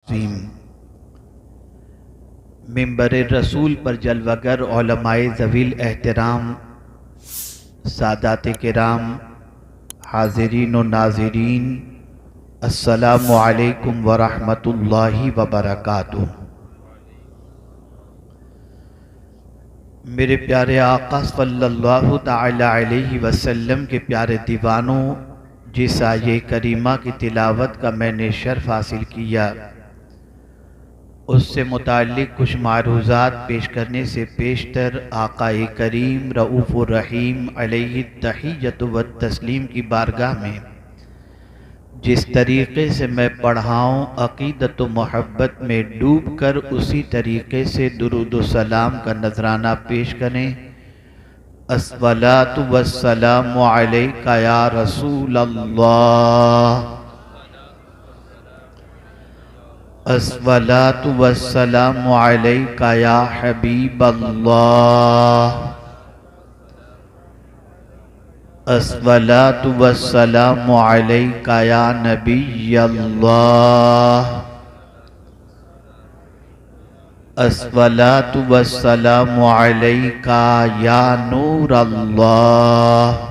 عظیم منبر رسول پر جلوگر علماء ذویل احترام، سادات کرام، حاضرین و ناظرین، السلام علیکم ورحمۃ اللہ وبرکاتہ۔ میرے پیارے آقا صلی اللہ تعالی علیہ وسلم کے پیارے دیوانوں، جس آیہ کریمہ کی تلاوت کا میں نے شرف حاصل کیا، اس سے متعلق کچھ معروضات پیش کرنے سے پیشتر آقا کریم رؤوف الرحیم علیہ التحیۃ والتسلیم کی بارگاہ میں جس طریقے سے میں پڑھاؤں، عقیدت و محبت میں ڈوب کر اسی طریقے سے درود و سلام کا نذرانہ پیش کریں۔ الصلاۃ والسلام علیک یا رسول اللہ، الصلاۃ والسلام علیک یا حبیب اللہ، الصلاۃ والسلام علیک یا نبی اللہ، الصلاۃ والسلام علیک یا نور اللہ،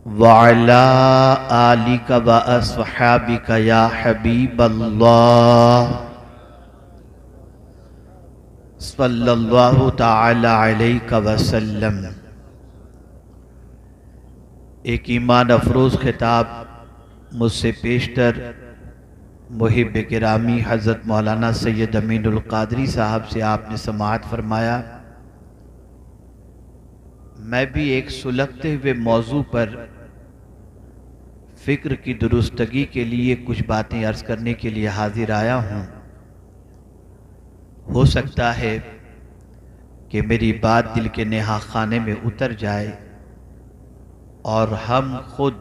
وعلی آلک و اصحابک یا حبیب اللہ، صلی اللہ تعالی علیہ وسلم۔ ایک ایمان افروز خطاب مجھ سے پیشتر محب گرامی حضرت مولانا سید امین القادری صاحب سے آپ نے سماعت فرمایا۔ میں بھی ایک سلگتے ہوئے موضوع پر فکر کی درستگی کے لیے کچھ باتیں عرض کرنے کے لیے حاضر آیا ہوں۔ ہو سکتا ہے کہ میری بات دل کے نہا خانے میں اتر جائے اور ہم خود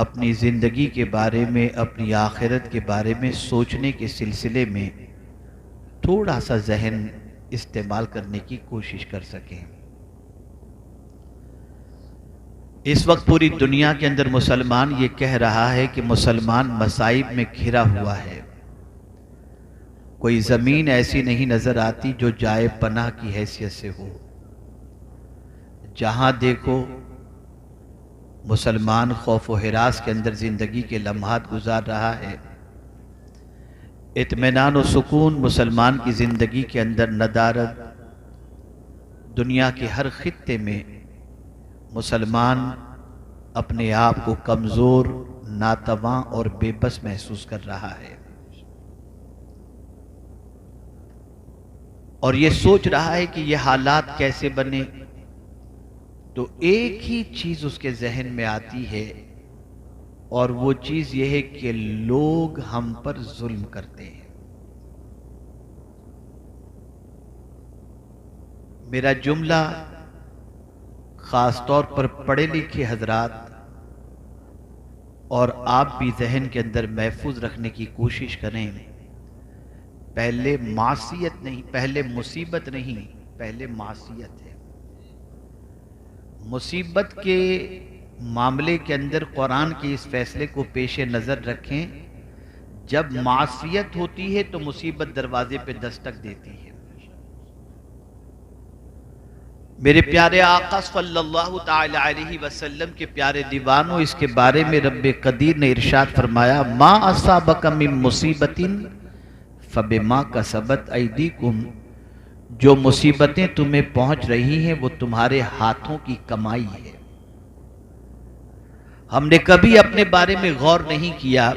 اپنی زندگی کے بارے میں، اپنی آخرت کے بارے میں سوچنے کے سلسلے میں تھوڑا سا ذہن استعمال کرنے کی کوشش کر سکیں۔ اس وقت پوری دنیا کے اندر مسلمان یہ کہہ رہا ہے کہ مسلمان مصائب میں گھرا ہوا ہے، کوئی زمین ایسی نہیں نظر آتی جو جائے پناہ کی حیثیت سے ہو۔ جہاں دیکھو مسلمان خوف و ہراس کے اندر زندگی کے لمحات گزار رہا ہے۔ اطمینان و سکون مسلمان کی زندگی کے اندر ندارد۔ دنیا کے ہر خطے میں مسلمان اپنے آپ کو کمزور، ناتواں اور بے بس محسوس کر رہا ہے، اور یہ سوچ رہا ہے کہ یہ حالات کیسے بنے، تو ایک ہی چیز اس کے ذہن میں آتی ہے، اور وہ چیز یہ ہے کہ لوگ ہم پر ظلم کرتے ہیں۔ میرا جملہ خاص طور پر پڑھے لکھے حضرات اور آپ بھی ذہن کے اندر محفوظ رکھنے کی کوشش کریں۔ پہلے معصیت نہیں، پہلے مصیبت نہیں، پہلے معصیت ہے۔ مصیبت کے معاملے کے اندر قرآن کے اس فیصلے کو پیش نظر رکھیں، جب معصیت ہوتی ہے تو مصیبت دروازے پہ دستک دیتی ہے۔ میرے پیارے آقا صلی اللہ تعالی علیہ وسلم کے پیارے دیوانوں، اس کے بارے میں رب قدیر نے ارشاد فرمایا، ما اصابک من مصیبت فبما کسبت ایدیکم، جو مصیبتیں تمہیں پہنچ رہی ہیں وہ تمہارے ہاتھوں کی کمائی ہے۔ ہم نے کبھی اپنے بارے میں غور نہیں کیا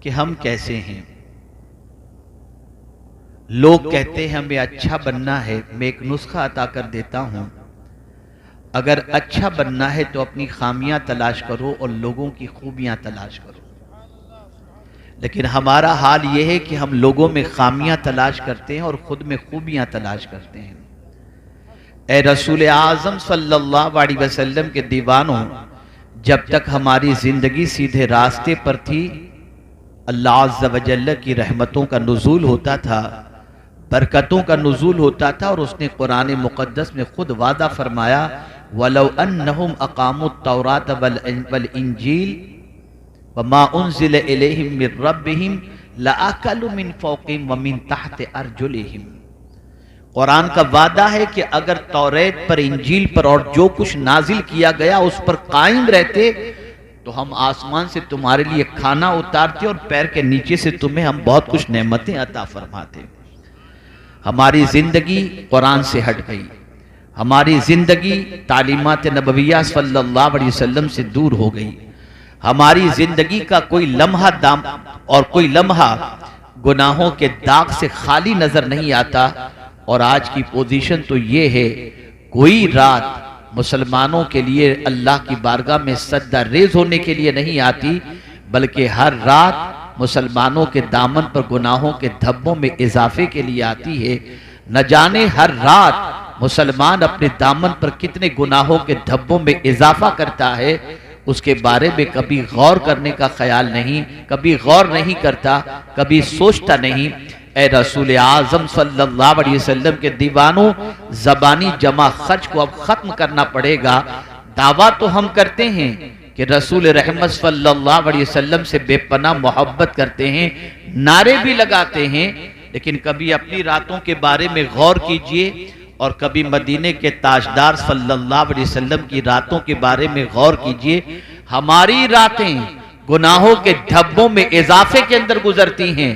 کہ ہم کیسے ہیں۔ لوگ کہتے ہیں ہمیں اچھا بننا ہے، میں ایک نسخہ عطا کر دیتا ہوں، اگر اچھا بننا ہے تو اپنی خامیاں تلاش کرو اور لوگوں کی خوبیاں تلاش کرو۔ لیکن ہمارا حال یہ ہے کہ ہم لوگوں میں خامیاں تلاش کرتے ہیں اور خود میں خوبیاں تلاش کرتے ہیں۔ اے رسول اعظم صلی اللہ علیہ وسلم کے دیوانوں، جب تک ہماری زندگی سیدھے راستے پر تھی، اللہ عز و جل کی رحمتوں کا نزول ہوتا تھا، برکتوں کا نزول ہوتا تھا، اور اس نے قرآن مقدس میں خود وعدہ فرمایا، وَلَوْ أَنَّهُمْ أَقَامُوا التَّوْرَاةَ وَالْإِنْجِيلَ وما انزل الیہم من ربہم لآکلوا من فوقہم ومن تحت ارجلہم۔ قرآن کا وعدہ ہے کہ اگر توریت پر، انجیل پر اور جو کچھ نازل کیا گیا اس پر قائم رہتے تو ہم آسمان سے تمہارے لیے کھانا اتارتے اور پیر کے نیچے سے تمہیں ہم بہت کچھ نعمتیں عطا فرماتے۔ ہماری زندگی قرآن سے ہٹ گئی، ہماری زندگی تعلیمات نبویہ صلی اللہ علیہ وسلم سے دور ہو گئی، ہماری زندگی کا کوئی لمحہ اور کوئی لمحہ گناہوں کے داغ سے خالی نظر نہیں آتا۔ اور آج کی پوزیشن تو یہ ہے، کوئی رات مسلمانوں کے لیے اللہ کی بارگاہ میں سجدہ ریز ہونے کے لیے نہیں آتی، بلکہ ہر رات مسلمانوں کے دامن پر گناہوں کے دھبوں میں اضافے کے لیے آتی ہے۔ نہ جانے ہر رات مسلمان اپنے دامن پر کتنے گناہوں کے دھبوں میں اضافہ کرتا ہے، اس کے بارے میں کبھی غور کرنے کا خیال نہیں، کبھی غور نہیں کرتا، کبھی سوچتا نہیں۔ اے رسول اعظم صلی اللہ علیہ وسلم کے دیوانوں، زبانی جمع خرچ کو اب ختم کرنا پڑے گا۔ دعویٰ تو ہم کرتے ہیں کہ رسول رحمت صلی اللہ علیہ وسلم سے بے پناہ محبت کرتے ہیں، نعرے بھی لگاتے ہیں، لیکن کبھی اپنی راتوں کے بارے میں غور کیجئے اور کبھی مدینے کے تاجدار صلی اللہ علیہ وسلم کی راتوں کے بارے میں غور کیجئے۔ ہماری راتیں گناہوں کے دھبوں میں اضافے کے اندر گزرتی ہیں،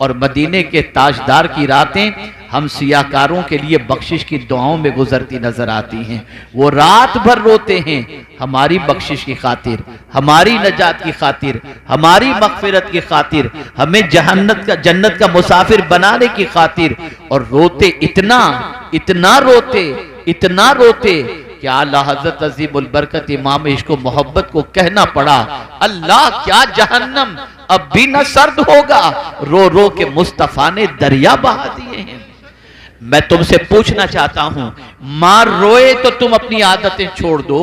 اور مدینے کے تاجدار کی راتیں ہم سیاہکاروں کے لیے بخشش کی دعاؤں میں گزرتی نظر آتی ہیں۔ وہ رات بھر روتے ہیں ہماری بخشش کی خاطر، ہماری نجات کی خاطر، ہماری مغفرت کی خاطر، ہمیں جنت کا مسافر بنانے کی خاطر، اور روتے اتنا روتے کہ اعلیٰ حضرت عظیم البرکت امام عشق و محبت کو کہنا پڑا، اللہ کیا جہنم اب بھی نہ سرد ہوگا، رو رو کے مصطفیٰ نے دریا بہا دیے ہیں۔ میں تم سے پوچھنا چاہتا ہوں، ماں روئے تو تم اپنی عادتیں چھوڑ دو،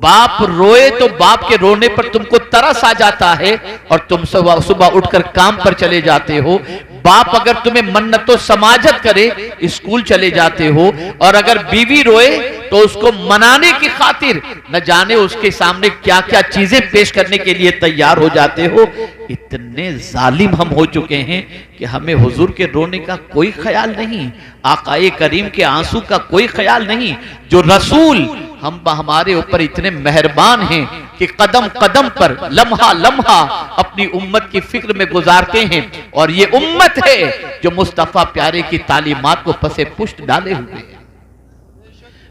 باپ روئے تو باپ کے رونے پر تم کو ترس آ جاتا ہے اور تم صبح اٹھ کر کام پر چلے جاتے ہو۔ باپ اگر تمہیں منت و سماجت کرے اسکول چلے جاتے ہو، اور اگر بیوی روئے تو اس کو منانے کی خاطر نہ جانے اس کے سامنے کیا کیا چیزیں پیش کرنے کے لیے تیار ہو جاتے ہو۔ اتنے ظالم ہم ہو چکے ہیں کہ ہمیں حضور کے رونے کا کوئی خیال نہیں، آقا کریم کے آنسو کا کوئی خیال نہیں۔ جو رسول ہمارے اوپر اتنے مہربان ہیں کہ قدم قدم پر لمحہ لمحہ اپنی امت کی فکر میں گزارتے ہیں، اور یہ امت ہے جو مصطفیٰ پیارے کی تعلیمات کو پس پشت ڈالے ہوئے ہیں۔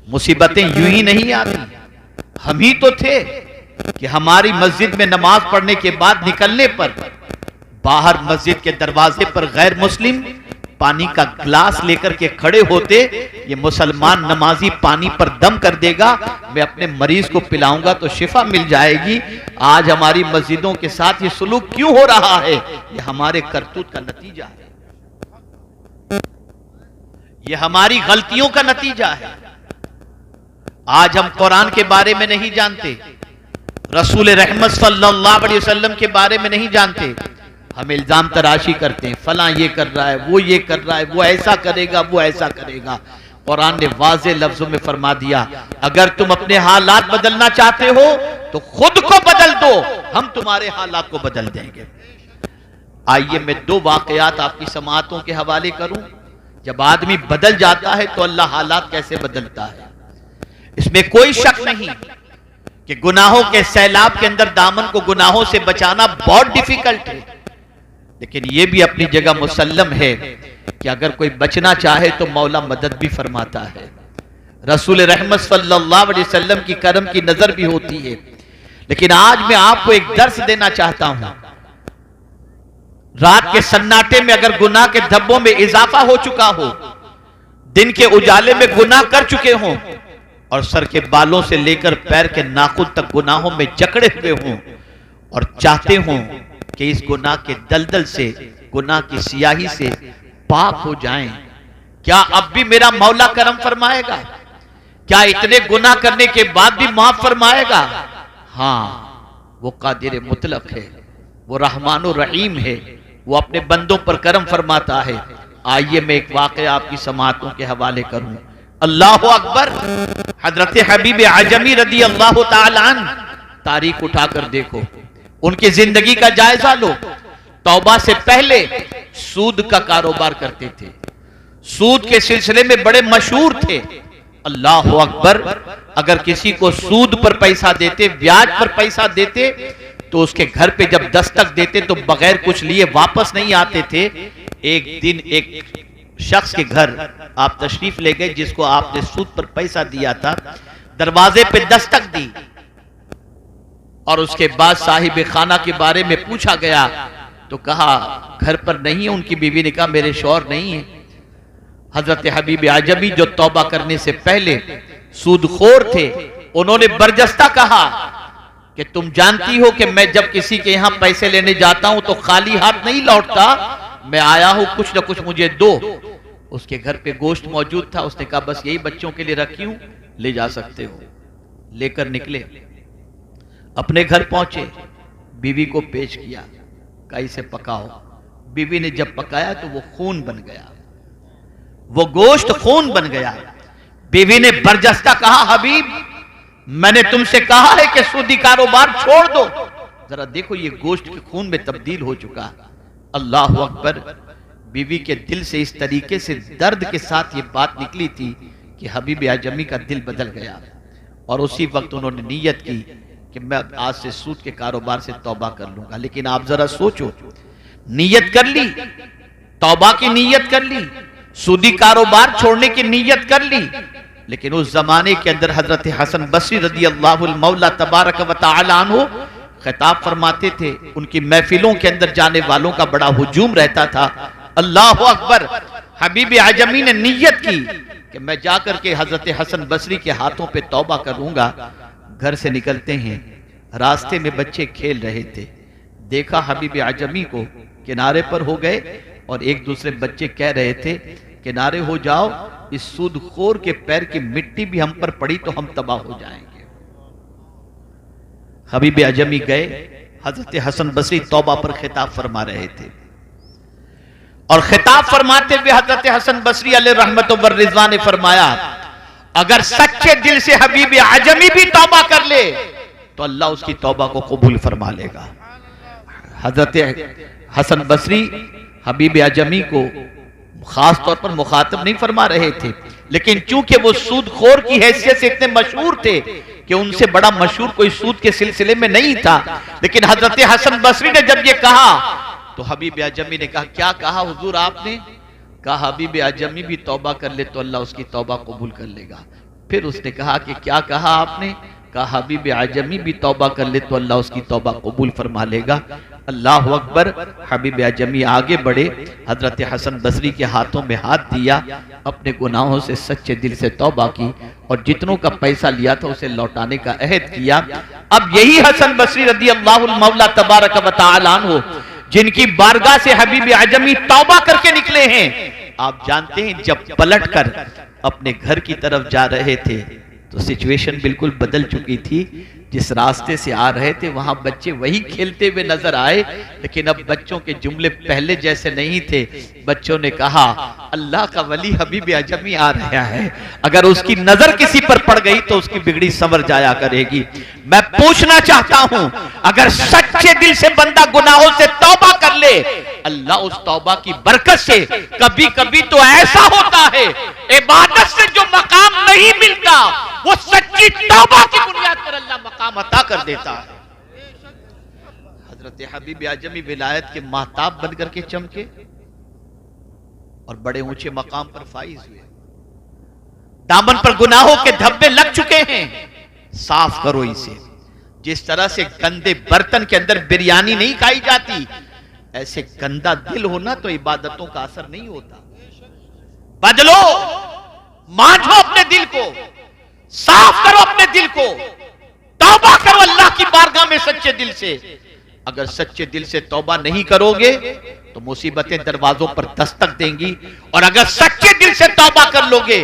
مصیبتیں یوں ہی نہیں آتی، ہم ہی تو تھے کہ ہماری مسجد میں نماز پڑھنے کے بعد نکلنے پر باہر مسجد کے دروازے پر غیر مسلم پانی کا گلاس لے کر کے کھڑے ہوتے، یہ مسلمان نمازی پانی پر دم کر دے گا، میں اپنے مریض کو پلاؤں گا تو شفا مل جائے گی۔ آج ہماری مسجدوں کے ساتھ یہ سلوک کیوں ہو رہا ہے؟ یہ ہمارے کرتوت کا نتیجہ ہے، یہ ہماری غلطیوں کا نتیجہ ہے۔ آج ہم قرآن کے بارے میں نہیں جانتے، رسول رحمت صلی اللہ علیہ وسلم کے بارے میں نہیں جانتے، ہم الزام تراشی کرتے ہیں، فلاں یہ کر رہا ہے، وہ یہ کر رہا ہے، وہ ایسا کرے گا، وہ ایسا کرے گا۔ قرآن نے واضح لفظوں میں فرما دیا، اگر تم اپنے حالات بدلنا چاہتے ہو تو خود کو بدل دو، ہم تمہارے حالات کو بدل دیں گے۔ آئیے میں دو واقعات آپ کی سماعتوں کے حوالے کروں۔ جب آدمی بدل جاتا ہے تو اللہ حالات کیسے بدلتا ہے۔ اس میں کوئی شک نہیں کہ گناہوں کے سیلاب کے اندر دامن کو گناہوں سے بچانا بہت ڈیفیکلٹ ہے، لیکن یہ بھی اپنی جگہ مسلم ہے کہ اگر کوئی بچنا چاہے تو مولا مدد بھی فرماتا ہے۔ رسول رحمت صلی اللہ علیہ وسلم کی کرم کی نظر بھی ہوتی ہے۔ لیکن آج میں آپ کو ایک درس دینا چاہتا ہوں، رات کے سناٹے میں اگر گناہ کے دھبوں میں اضافہ ہو چکا ہو، دن کے اجالے میں گناہ کر چکے ہوں، اور سر کے بالوں سے لے کر پیر کے ناخن تک گناہوں میں جکڑے ہوئے ہوں، اور چاہتے ہوں کہ اس گناہ کے دلدل سے، گناہ کی سیاہی سے پاک ہو جائیں، کیا اب بھی میرا مولا کرم فرمائے گا؟ کیا اتنے گناہ کرنے کے بعد بھی معاف فرمائے گا؟ ہاں، وہ قادر مطلق ہے، وہ رحمان و رحیم ہے، وہ اپنے بندوں پر کرم فرماتا ہے۔ آئیے میں ایک واقعہ آپ کی سماعتوں کے حوالے کروں۔ اللہ اکبر، حضرت حبیب عجمی رضی اللہ تعالی عنہ، تاریخ اٹھا کر دیکھو، ان کی زندگی کا جائزہ لو. توبہ سے پہلے سود کا کاروبار کرتے تھے, سود کے سلسلے میں بڑے مشہور تھے. اللہ اکبر, اگر کسی کو سود پر پیسہ دیتے, بیاج پر پیسہ دیتے, تو اس کے گھر پہ جب دستک دیتے تو بغیر کچھ لیے واپس نہیں آتے تھے. ایک دن ایک شخص کے گھر آپ تشریف لے گئے جس کو آپ نے سود پر پیسہ دیا تھا, دروازے پہ دستک دی اور اس کے بعد صاحب خانہ کے بارے میں پوچھا گیا تو کہا گھر پر نہیں ہے. ان کی بیوی نے کہا میرے شوہر نہیں ہے. حضرت حبیب اعجمی جو توبہ کرنے سے پہلے سود خور تھے, انہوں نے برجستہ کہا کہ تم جانتی ہو کہ میں جب کسی کے یہاں پیسے لینے جاتا ہوں تو خالی ہاتھ نہیں لوٹتا, میں آیا ہوں کچھ نہ کچھ مجھے دو. اس کے گھر پہ گوشت موجود تھا, اس نے کہا بس یہی بچوں کے لیے رکھی ہوں, لے جا سکتے ہو. لے کر نکلے, اپنے گھر پہنچے, بیوی کو پیش کیا, کہا اسے پکاؤ. بیوی نے جب پکایا تو وہ خون بن گیا, وہ گوشت خون بن گیا. بیوی نے برجستہ کہا حبیب میں نے تم سے کہا ہے کہ سودی کاروبار چھوڑ دو, ذرا دیکھو یہ گوشت کے خون میں تبدیل ہو چکا. اللہ اکبر, بیوی کے دل سے اس طریقے سے درد کے ساتھ یہ بات نکلی تھی کہ حبیب اعجمی کا دل بدل گیا. اور اسی وقت انہوں نے نیت کی کہ میں آج سے سود کے کاروبار سے توبہ کر لوں گا. لیکن آپ ذرا سوچو, نیت کر لی, توبہ کی نیت کر لی, سودی کاروبار چھوڑنے کی نیت کر لی, لیکن اس زمانے کے اندر حضرت حسن بصری رضی اللہ المولا تبارک و تعالی عنہ خطاب فرماتے تھے. ان کی محفلوں کے اندر جانے والوں کا بڑا ہجوم رہتا تھا. اللہ اکبر, حبیب اعجمی نے نیت کی کہ میں جا کر کے حضرت حسن بصری کے ہاتھوں پہ توبہ کروں گا. گھر سے نکلتے ہیں, راستے میں بچے کھیل رہے تھے, دیکھا حبیب اعجمی کو, کنارے پر ہو گئے اور ایک دوسرے بچے کہہ رہے تھے کنارے ہو جاؤ, اس سود خور کے پیر کی مٹی بھی ہم پر پڑی تو ہم تباہ ہو جائیں گے. حبیب اعجمی گئے, حضرت حسن بصری توبہ پر خطاب فرما رہے تھے, اور خطاب فرماتے ہوئے حضرت حسن بصری علیہ رحمت و رضوان نے فرمایا اگر سچے دل سے حبیب اعجمی بھی توبہ کر لے تو اللہ اس کی توبہ کو قبول فرما لے گا. حضرت حسن بصری حبیب اعجمی کو خاص طور پر مخاطب نہیں فرما رہے تھے, لیکن چونکہ وہ سود خور کی حیثیت سے اتنے مشہور تھے کہ ان سے بڑا مشہور کوئی سود کے سلسلے میں نہیں تھا. لیکن حضرت حسن بصری نے جب یہ کہا تو حبیب اعجمی نے کہا کیا کہا حضور آپ نے؟ کہا حبیب اعجمی بھی توبہ کر لے تو اللہ اس کی توبہ قبول کر لے گا. پھر اس نے کہا کہ کیا کہا آپ نے؟ کہا حبیب اعجمی بھی توبہ کر لے تو اللہ اس کی توبہ قبول فرما لے گا. اللہ اکبر, حبیب اعجمی آگے بڑھے, حضرت حسن بصری کے ہاتھوں میں ہاتھ دیا, اپنے گناہوں سے سچے دل سے توبہ کی اور جتنوں کا پیسہ لیا تھا اسے لوٹانے کا عہد کیا. اب یہی حسن بصری رضی اللہ المولا تبارک و تعالی عنہ جن کی بارگاہ سے حبیب اعجمی توبہ کر کے نکلے ہیں, آپ جانتے ہیں جب پلٹ کر اپنے گھر کی طرف جا رہے تھے تو سچویشن بالکل بدل چکی تھی. جس راستے سے آ رہے تھے وہاں بچے وہی کھیلتے ہوئے نظر آئے, لیکن اب بچوں کے جملے پہلے جیسے نہیں تھے. بچوں نے کہا اللہ کا ولی حبیب اعجمی آ رہا ہے, اگر اس کی نظر کسی پر پڑ گئی تو اس کی بگڑی سنور جایا کرے گی. میں پوچھنا چاہتا ہوں اگر سچے دل سے بندہ گناہوں سے توبہ کر لے, اللہ اس توبہ کی برکت سے کبھی کبھی تو ایسا ہوتا ہے عبادت سے جو مقام نہیں ملتا وہ سچی توبہ کی بنیاد پر اللہ مقام عطا کر دیتا ہے. حضرت حبیب اعجمی ولایت کے مہتاب بن کر کے چمکے اور بڑے اونچے مقام پر فائز ہوئے. دامن پر گناہوں کے دھبے لگ چکے ہیں, صاف کرو اسے. جس طرح سے گندے برتن کے اندر بریانی نہیں کھائی جاتی, ایسے گندا دل ہونا تو عبادتوں کا اثر نہیں ہوتا. بدلو, مانجھو اپنے دل کو, صاف کرو اپنے دل کو, توبہ کرو اللہ کی بارگاہ میں سچے دل سے. اگر سچے دل سے توبہ نہیں کرو گے تو مصیبتیں دروازوں پر دستک دیں گی, اور اگر سچے دل سے توبہ کر لو گے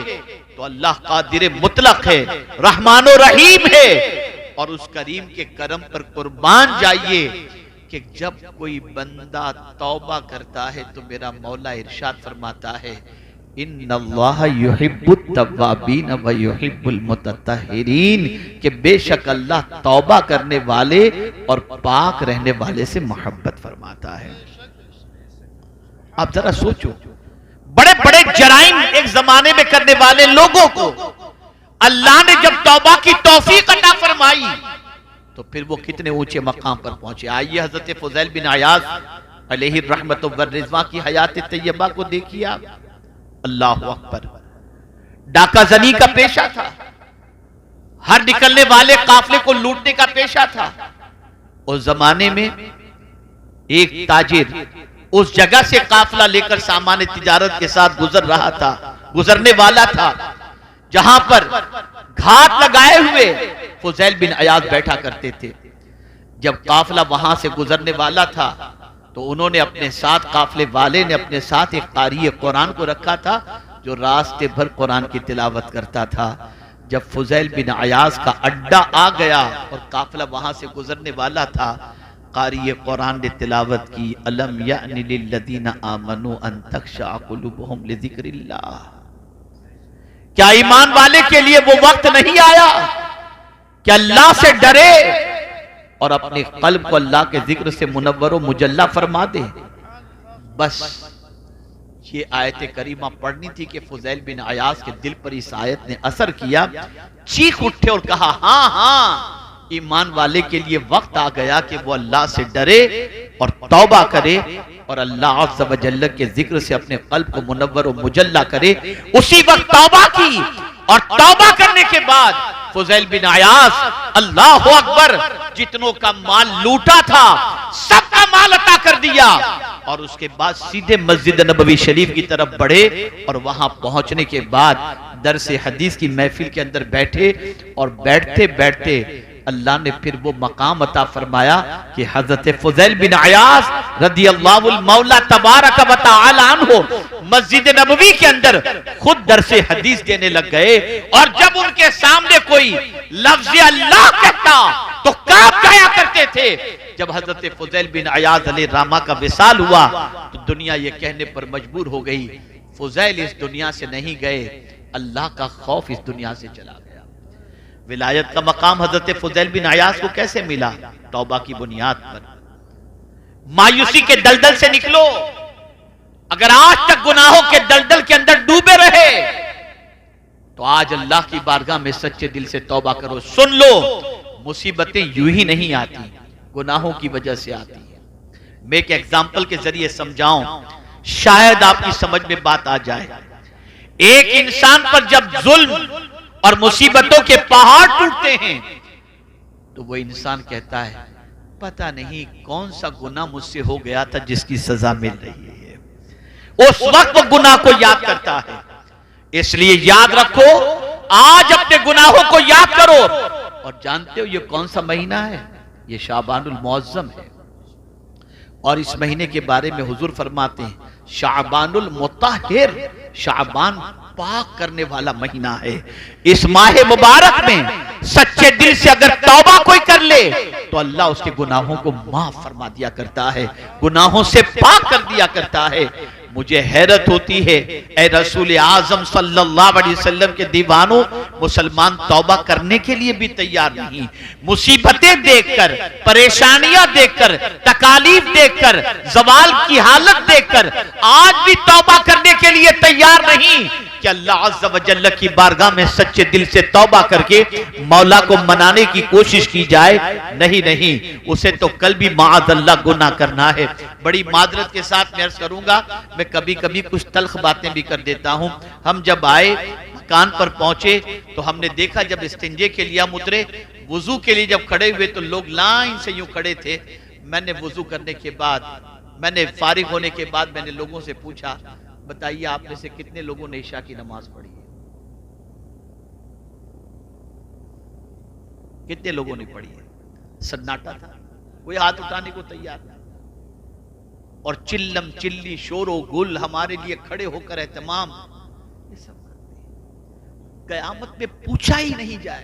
تو اللہ قادر مطلق ہے, رحمان و رحیم ہے, اور اس کریم کے کرم پر قربان جائیے کہ جب کوئی بندہ توبہ کرتا ہے تو میرا مولا ارشاد فرماتا ہے ان اللہ یحب التوابین و یحب المتطہرین، کہ بے شک اللہ توبہ کرنے والے اور پاک رہنے والے سے محبت فرماتا ہے۔ آپ ذرا سوچو، بڑے بڑے جرائم ایک زمانے میں کرنے والے لوگوں کو اللہ نے جب توبہ کی توفیق عطا فرمائی تو پھر وہ کتنے اونچے مقام پر پہنچے۔ آئیے حضرت فضیل بن عیاض علیہ الرحمت والرضوان کی حیات طیبہ کو دیکھیے آپ۔ اللہ اکبر، ڈاکہ زنی کا پیشہ تھا، ہر نکلنے والے قافلے کو لوٹنے کا پیشہ تھا۔ اس زمانے میں ایک تاجر اس جگہ سے قافلہ لے کر سامان تجارت کے ساتھ گزرنے والا تھا، جہاں پر گھاٹ لگائے ہوئے فضیل بن عیاض بیٹھا کرتے تھے۔ جب قافلہ وہاں سے گزرنے والا تھا تو انہوں نے اپنے ساتھ، قافلے والے نے اپنے ساتھ ایک قاری قرآن کو رکھا تھا جو راستے بھر قرآن کی تلاوت کرتا تھا۔ جب فضیل بن عیاض کا اڈا آ گیا اور قافلہ وہاں سے گزرنے والا تھا، قاری قرآن نے تلاوت کی، الم یأن للذین آمنوا ان تخشع قلوبہم لذکر اللہ، کیا ایمان والے کے لیے وہ وقت نہیں آیا کہ اللہ سے ڈرے اور اپنے قلب کو اللہ کے ذکر سے منور و مجلہ فرما دے۔ بس یہ آیت کریمہ پڑھنی تھی کہ فضیل بن عیاض کے دل پر اس آیت نے اثر کیا، چیخ اٹھے اور کہا ہاں ہاں، ایمان والے کے لیے وقت آ گیا کہ وہ اللہ سے ڈرے اور توبہ کرے اور اللہ عز و جل کے ذکر سے اپنے قلب کو منور و مجلہ کرے۔ اسی وقت توبہ کی، اور توبہ کرنے کے بعد فضیل بن عیاض اللہ اکبر جتنوں کا مال لوٹا تھا سب کا مال عطا کر دیا، اور اس کے بعد سیدھے مسجد نبوی شریف کی طرف بڑھے، اور وہاں پہنچنے کے بعد درس حدیث کی محفل کے اندر بیٹھے، اور بیٹھتے بیٹھتے اللہ نے پھر وہ مقام عطا فرمایا کہ حضرت فضیل بن عیاض رضی اللہ المولا تبارک و تعالی عنہ مسجد نبوی کے اندر خود درس حدیث دینے لگ گئے، اور جب ان کے سامنے کوئی لفظ اللہ کہتا تو کانپ جایا کرتے تھے۔ جب حضرت فضیل بن عیاض علیہ الرحمہ کا وصال ہوا تو دنیا یہ کہنے پر مجبور ہو گئی فضیل اس دنیا سے نہیں گئے، اللہ کا خوف اس دنیا سے چلا گیا۔ ولایت کا مقام حضرت فضیل بن عیاض کو کیسے ملا؟ توبہ کی بنیاد پر۔ مایوسی کے دلدل سے نکلو، اگر آج تک گناہوں کے دلدل کے اندر ڈوبے رہے تو آج اللہ کی بارگاہ میں سچے دل سے توبہ کرو۔ سن لو، مصیبتیں یوں ہی نہیں آتی، گناہوں کی وجہ سے آتی ہیں۔ میں ایک ایگزامپل کے ذریعے سمجھاؤں، شاید آپ کی سمجھ میں بات آ جائے۔ ایک انسان پر جب ظلم اور مصیبتوں کے پہاڑ ٹوٹتے ہیں تو وہ انسان کہتا ہے پتہ نہیں کون سا گناہ مجھ سے ہو گیا تھا جس کی سزا مل رہی ہے۔ اس وقت وہ گناہ کو یاد کرتا ہے۔ اس لیے یاد رکھو، آج اپنے گناہوں کو یاد کرو۔ اور جانتے ہو یہ کون سا مہینہ ہے؟ یہ شعبان المعظم ہے، اور اس مہینے کے بارے میں حضور فرماتے ہیں شعبان المطہر، شعبان پاک کرنے والا مہینہ ہے۔ اس ماہ مبارک میں سچے دل سے اگر توبہ کوئی کر لے تو اللہ اس کے گناہوں کو معاف فرما دیا کرتا ہے، گناہوں سے پاک کر دیا کرتا ہے۔ مجھے حیرت ہوتی ہے، اے رسول اعظم صلی اللہ علیہ وسلم کے دیوانوں، مسلمان توبہ کرنے کے لیے بھی تیار نہیں، مصیبتیں دیکھ کر، پریشانیاں دیکھ کر، تکالیف دیکھ کر، زوال کی حالت دیکھ کر آج بھی توبہ کرنے کے لیے تیار نہیں کہ اللہ عز و جل کی بارگاہ میں سچے دل سے توبہ کر کے مولا کو منانے کی کوشش کی جائے۔ نہیں نہیں، اسے تو کل بھی معاذ اللہ گناہ کرنا ہے۔ بڑی معذرت کے ساتھ میں عرض کروں گا، میں کبھی کبھی کچھ تلخ باتیں بھی کر دیتا ہوں۔ ہم جب آئے مکان پر پہنچے تو ہم نے دیکھا جب استنجے کے لیے ہم اترے، وضو کے لیے جب کھڑے ہوئے تو لوگ لائن سے یوں کھڑے تھے۔ میں نے وضو کرنے کے بعد، میں نے فارغ ہونے کے بعد میں نے لوگوں سے پوچھا بتائیے آپ میں سے کتنے لوگوں نے عشاء کی نماز پڑھی ہے؟ کتنے لوگوں نے پڑھی ہے؟ سناٹا تھا، کوئی ہاتھ اٹھانے کو تیار تھا، اور چلم چلی شور و گل ہمارے لیے کھڑے ہو کر اہتمام۔ قیامت میں پوچھا ہی نہیں جائے